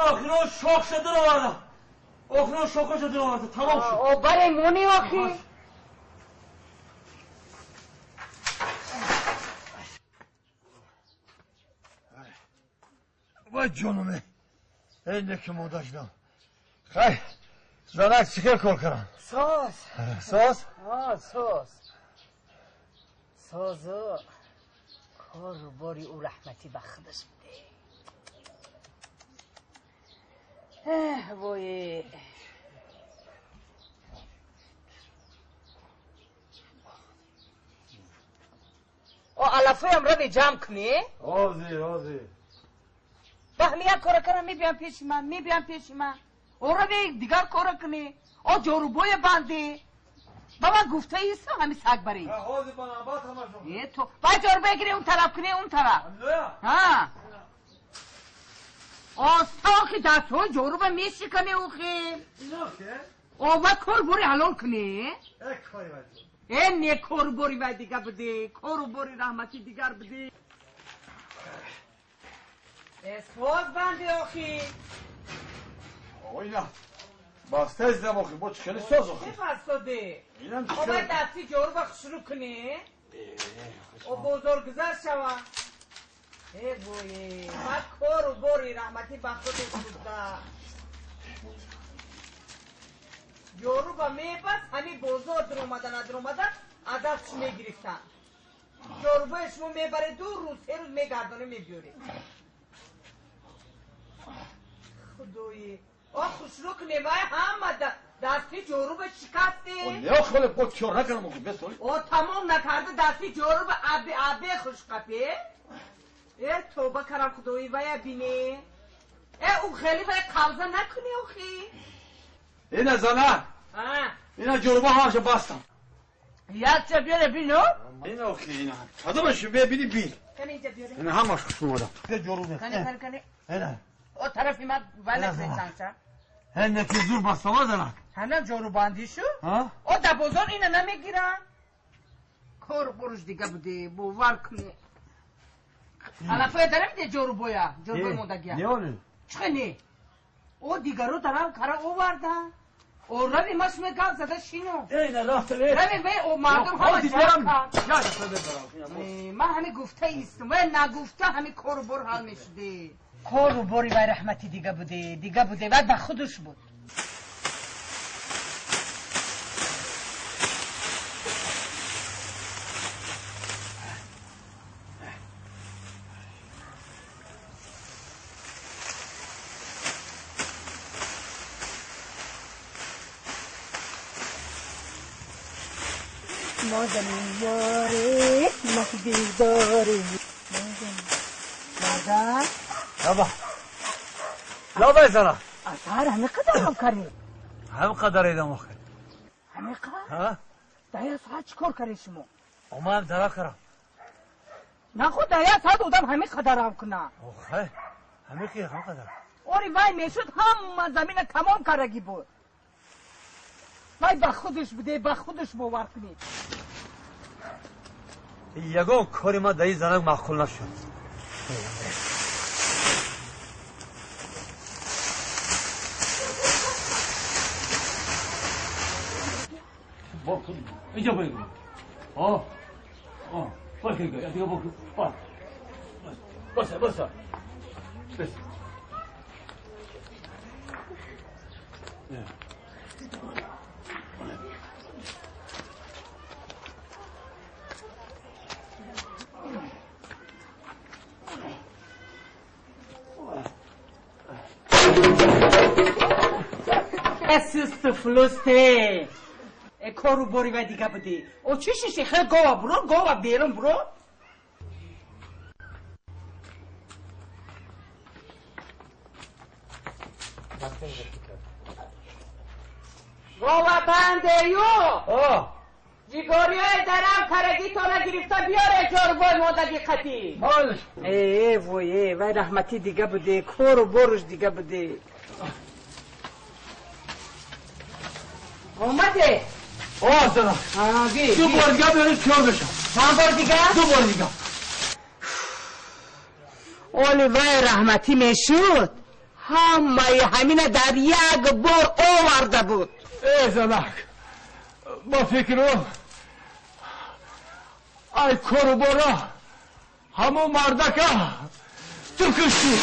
آخینا شاخ شده رو آورده آخینا شاخ شده رو آورده تمام شد او برای مونی آخی وای جانمه اینه که موداشتم خیلی زنک چیکار کار کنم ساز ساز؟ سازا کار رو باری او رحمتی بخدش بده وای او علفه هم رو جمع کنی؟ آزی بهمیت کار کنم میبیم پیش من او رو دیگر کار کنی او جوروبوی بندی بابا گفته ایست همین سگ بری آزی بنابات همشون یه تو باید جور بگیری اون طرف کنی اون طرف ها آستا که دست های جورو به میشی کنی اوخی اینا که؟ او باید کار بوری حلال کنی یک کاری باید اینه کار بوری باید دیگر بده کار بوری رحمتی دیگر بده اسواز بندی اوخی اینا باسته ازدم آخی با چخیلی ساز آخی چه بستاده؟ اینم او باید دستی جورو بخ شروع کنی او بزرگزر شوا ای بوی من کار بوری رحمتی بخودش بوده جورو با میبست همین بزرگ در اومدن عددش میگرفتن جورو با اشمو میبره 2 روز 3 روز میگردانه میبیوری خدایی خوشرو کنی وای هم دستی جورو به شکستی نه خاله با کار نکنم آخی بسوری او تمام نکرده دستی جورو به عبی خوشقپی ای توبه کرم خدایی وای بینی ای او خیلی وای قوزه نکنی اوخی اینه زنه اینه جوربا همشه بستم یک چه بیاره بینو اینه آخی اینه کدومش ببینی بین کنی اینجا بیاره اینه همش خوشم آدم یه جورو کنی اینه او طرفی من ولی زنچه اینه که زور بستم آدنه هنم جورو باندی شو ها؟ او دا بزرگ اینه نمیگیرن کار برش دیگه بوده بوور کنی علفه داره میده جورو بویا جورو بوی مدگیه نیاله چه نی؟ او دیگرو دارم کارا او وردن او روی مش میگن زده شینو اینه رفت لی روی بی او مردم همه جمع کن یادت ببرم من همه گفته ایستم و نگفته همه کار بر حال میشده کار بری وای رحمتی دیگه بوده و به خودش بود مادم یاری مهدی داری مادم لابا زنه اثر همه قدر هم کردی هم قدر ایدم آخی همه قدر؟ ها؟ دایا ساعت چی کار کردی شما؟ اومدم درا کرم نه خود دایا ساعت بودم همه قدر هم کنه اوخی همه که هم قدر اوری وای میشد هم زمین تمام کردگی بود وای به خودش بوده به خودش باور کنید یگو کاری ما دایی زنگ معقول نشد اینجا بگو باشه دیگه بگو باشه اسست فلسته کارو باری و دیگه بودی او چی شیشه خیلی گاوا بیرون برو گاوا بنده یو جیگاری های درم کرگی تو نگرفته بیاره جاربای مادگی خطی ای وای رحمتی دیگه بوده کارو بارش دیگه بوده اومده زنه آگی دو بار دیگه بیاره چهار بشم چند بار دیگه؟ 2 بار دیگه اولی وای رحمتی میشود همه همینه در یک بار آورده بود. ای زنک با فکرم ای کرو بارا همون مردکه تو کشتی.